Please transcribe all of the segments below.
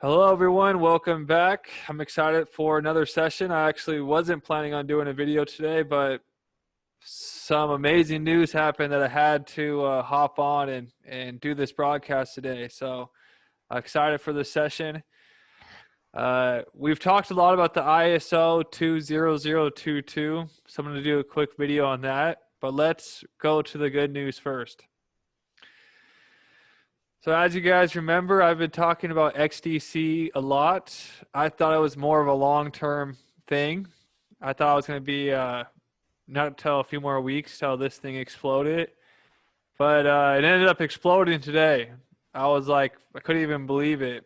Hello everyone, welcome back. I'm excited for another session. I actually wasn't planning on doing a video today, but some amazing news happened that I had to hop on and do this broadcast today. So I'm excited for this session. We've talked a lot about the ISO 20022, so I'm going to do a quick video on that, but let's go to the good news first. So as you guys remember, I've been talking about XDC a lot. I thought it was more of a long-term thing. I thought it was going to be not until a few more weeks till this thing exploded. But it ended up exploding today. I was like, I couldn't even believe it.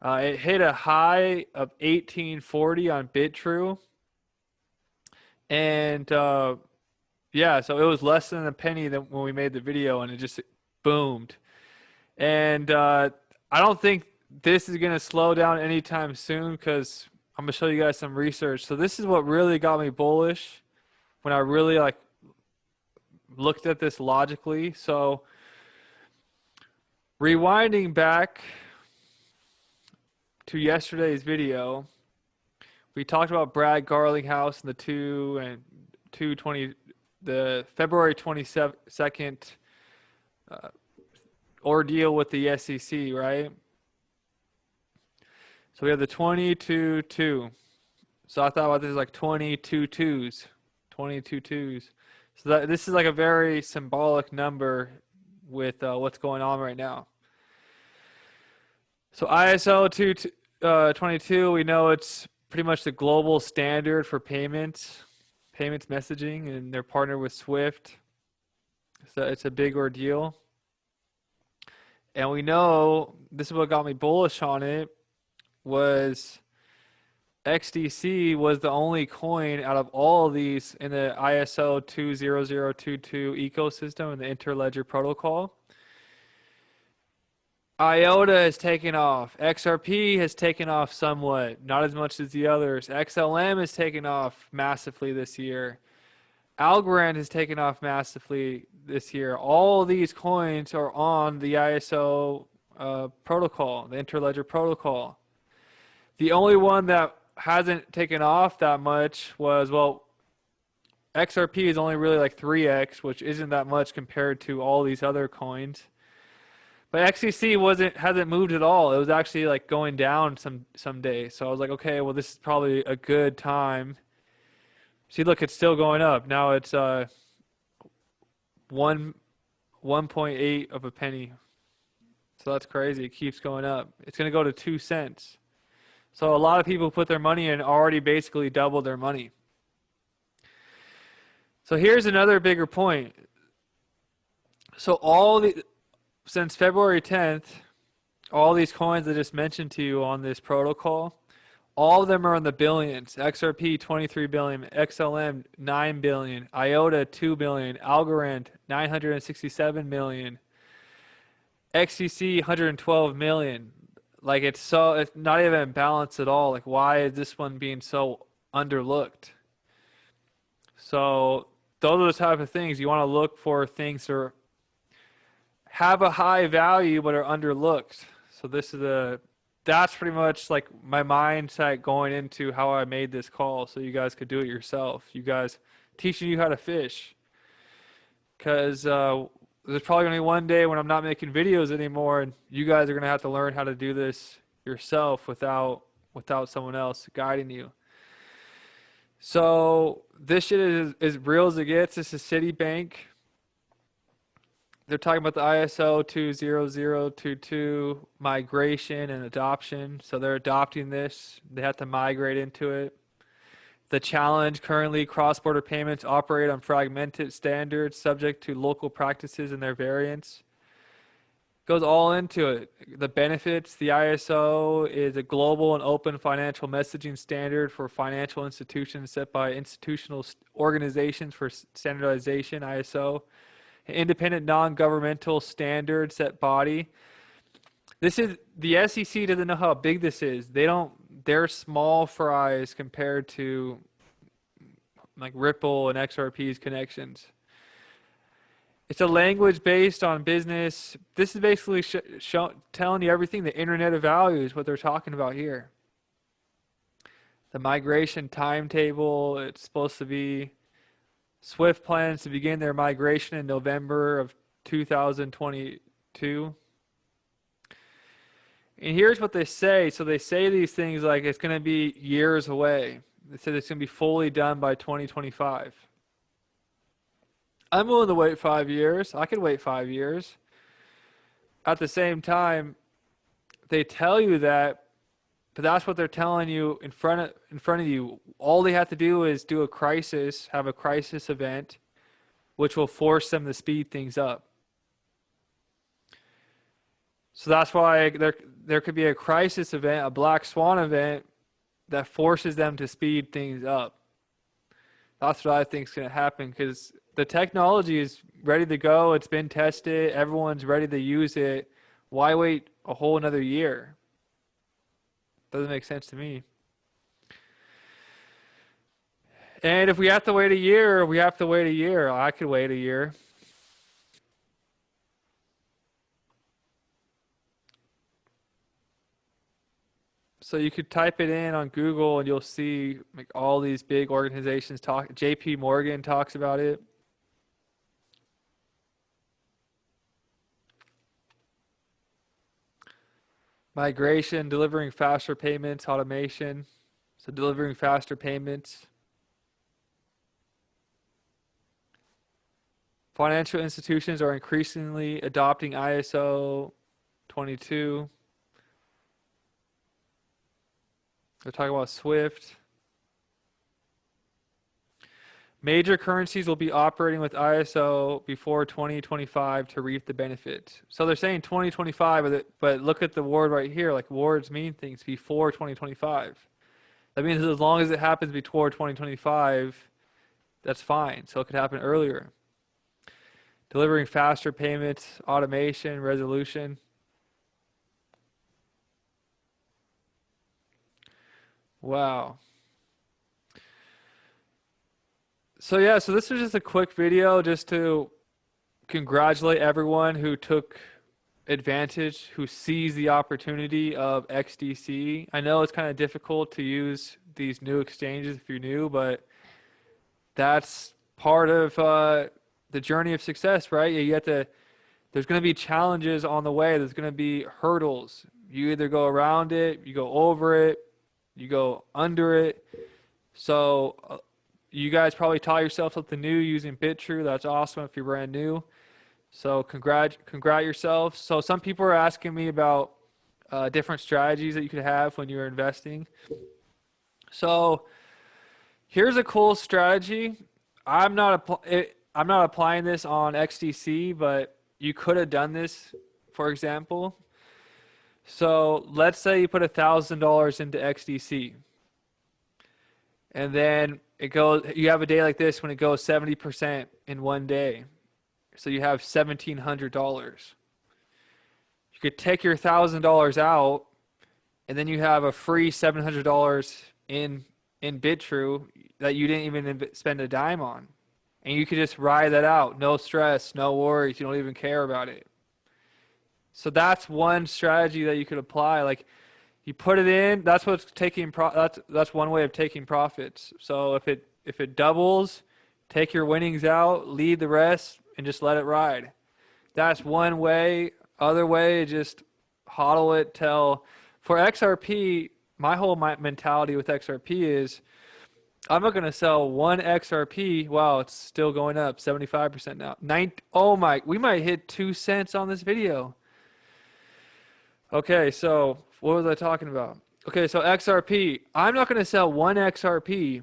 It hit a high of 1840 on BitTrue. And yeah, so it was less than a penny than when we made the video, and it just boomed. And I don't think this is going to slow down anytime soon because I'm going to show you guys some research. So this is what really got me bullish when I really looked at this logically. So rewinding back to yesterday's video, we talked about Brad Garlinghouse and the February 22nd ordeal with the SEC, right? So we have the 22-2. So I thought about this like 22 twos. So this is like a very symbolic number with what's going on right now. So ISO 22, we know it's pretty much the global standard for payments messaging, and they're partnered with Swift. So it's a big ordeal. And we know, this is what got me bullish on it, was XDC was the only coin out of all of these in the ISO 20022 ecosystem and the Interledger protocol. IOTA has taken off. XRP has taken off somewhat, not as much as the others. XLM has taken off massively this year. Algorand has taken off massively this year. All of these coins are on the ISO protocol, the Interledger protocol. The only one that hasn't taken off that much was, well, XRP is only really like 3x, which isn't that much compared to all these other coins. But XCC hasn't moved at all. It was actually like going down some days. So I was like, okay, well, this is probably a good time. See, look, it's still going up. Now it's 1.8 of a penny. So that's crazy. It keeps going up. It's going to go to 2 cents. So a lot of people put their money in already basically doubled their money. So here's another bigger point. So since February 10th, all these coins I just mentioned to you on this protocol, all of them are in the billions. XRP 23 billion, XLM 9 billion, IOTA 2 billion, Algorand 967 million, XCC 112 million. Like it's not even balanced at all. Like, why is this one being so underlooked? So those are the type of things you want to look for, things that have a high value but are underlooked. So that's pretty much like my mindset going into how I made this call, so you guys could do it yourself. You guys teaching you how to fish, because there's probably going to be one day when I'm not making videos anymore, and you guys are going to have to learn how to do this yourself without someone else guiding you. So this shit is as real as it gets. This is Citibank. They're talking about the ISO 20022 migration and adoption. So they're adopting this. They have to migrate into it. The challenge: currently cross-border payments operate on fragmented standards subject to local practices and their variants. Goes all into it. The benefits: the ISO is a global and open financial messaging standard for financial institutions set by institutional organizations for standardization, ISO. Independent non-governmental standard set body. This is, the SEC doesn't know how big this is. They're small fries compared to like Ripple and XRP's connections. It's a language based on business. This is basically telling you everything the Internet of Value is what they're talking about here. The migration timetable, it's supposed to be Swift plans to begin their migration in November of 2022. And here's what they say. So they say these things like it's going to be years away. They said it's going to be fully done by 2025. I'm willing to wait 5 years. I could wait 5 years. At the same time, they tell you that, but that's what they're telling you in front of you. All they have to do is do a crisis, have a crisis event, which will force them to speed things up. So that's why there could be a crisis event, a black swan event that forces them to speed things up. That's what I think is going to happen because the technology is ready to go. It's been tested. Everyone's ready to use it. Why wait a whole another year? Doesn't make sense to me. And if we have to wait a year, we have to wait a year. I could wait a year. So you could type it in on Google and you'll see like all these big organizations talk. JP Morgan talks about it. Migration, delivering faster payments, automation. So delivering faster payments. Financial institutions are increasingly adopting ISO 22. They're talking about Swift. Major currencies will be operating with ISO before 2025 to reap the benefits. So they're saying 2025, but look at the word right here. Like words mean things before 2025. That means as long as it happens before 2025, that's fine. So it could happen earlier. Delivering faster payments, automation, resolution. Wow. So yeah, so this was just a quick video just to congratulate everyone who took advantage, who sees the opportunity of XDC. I know it's kind of difficult to use these new exchanges if you're new, but that's part of the journey of success, right? You have to, there's going to be challenges on the way. There's going to be hurdles. You either go around it, you go over it, you go under it. So you guys probably taught yourself something new using BitTrue. That's awesome if you're brand new. So congrat yourself. So some people are asking me about different strategies that you could have when you're investing. So here's a cool strategy. I'm not applying this on XDC, but you could have done this, for example. So let's say you put $1,000 into XDC, and then it goes. You have a day like this when it goes 70% in one day. So you have $1,700. You could take your $1,000 out, and then you have a free $700 in BitTrue that you didn't even spend a dime on, and you could just ride that out. No stress, no worries. You don't even care about it. So that's one strategy that you could apply. Like you put it in. That's what's taking. That's one way of taking profits. So if it doubles, take your winnings out, leave the rest, and just let it ride. That's one way. Other way, just hodl it till. For XRP, my whole mentality with XRP is I'm not going to sell one XRP. Wow, it's still going up 75% now. Oh my, we might hit 2 cents on this video. Okay, so what was I talking about? Okay, so XRP. I'm not going to sell one XRP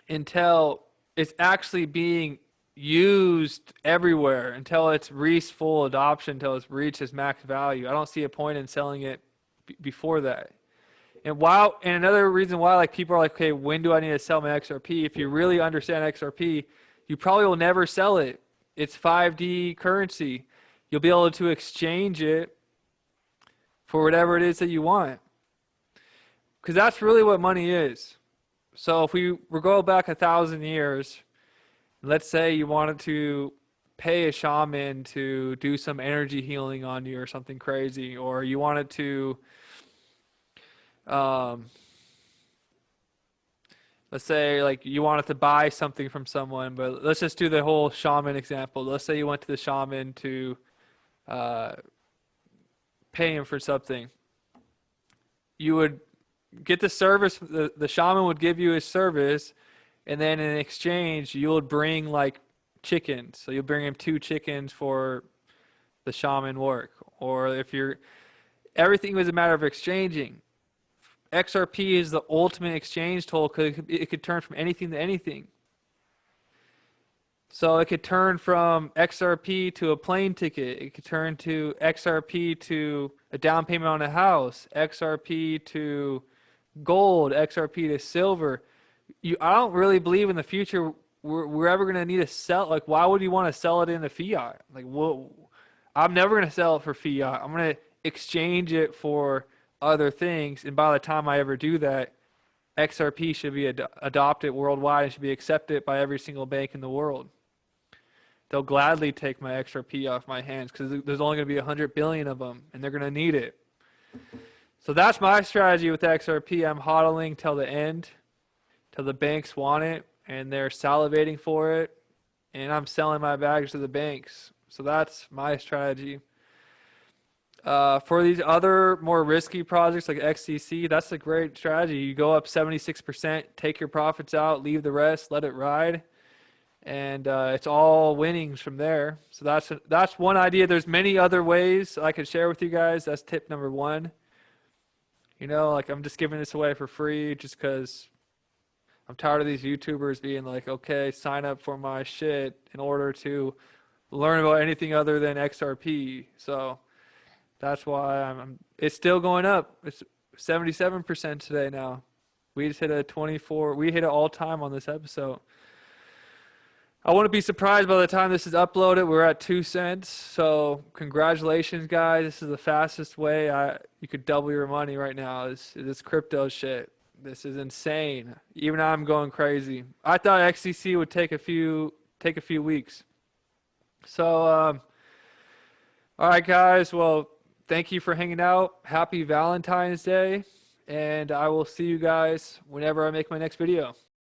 until it's actually being used everywhere, until it's reached full adoption, until it's reached its max value. I don't see a point in selling it before that. And another reason why like people are like, okay, when do I need to sell my XRP? If you really understand XRP, you probably will never sell it. It's 5D currency. You'll be able to exchange it for whatever it is that you want. Because that's really what money is. So if we go back 1,000 years, let's say you wanted to pay a shaman to do some energy healing on you or something crazy, or you wanted to, um, let's say like you wanted to buy something from someone, but let's just do the whole shaman example. Let's say you went to the shaman to uh, pay him for something. You would get the service, the shaman would give you his service, and then in exchange, you would bring like chickens. So you'll bring him 2 chickens for the shaman work. Or if you're, everything was a matter of exchanging. XRP is the ultimate exchange tool because it could turn from anything to anything. So it could turn from XRP to a plane ticket. It could turn to XRP to a down payment on a house, XRP to gold, XRP to silver. I don't really believe in the future we're ever going to need to sell. Like, why would you want to sell it into fiat? Like, whoa, I'm never going to sell it for fiat. I'm going to exchange it for other things. And by the time I ever do that, XRP should be adopted worldwide and should be accepted by every single bank in the world. They'll gladly take my XRP off my hands because there's only going to be 100 billion of them, and they're going to need it. So that's my strategy with XRP. I'm hodling till the end, till the banks want it, and they're salivating for it, and I'm selling my bags to the banks. So that's my strategy. For these other more risky projects like XCC, that's a great strategy. You go up 76%, take your profits out, leave the rest, let it ride. And it's all winnings from there. So that's one idea. There's many other ways I could share with you guys. That's tip number one. You know, like I'm just giving this away for free just because I'm tired of these YouTubers being like, okay, sign up for my shit in order to learn about anything other than XRP. So that's why it's still going up. It's 77% today now. We just hit a 24. We hit it all time on this episode. I wouldn't be surprised by the time this is uploaded. We're at 2 cents. So congratulations, guys. This is the fastest way you could double your money right now. This crypto shit. This is insane. Even I'm going crazy. I thought XCC would take a few weeks. So, all right, guys. Well, thank you for hanging out. Happy Valentine's Day. And I will see you guys whenever I make my next video.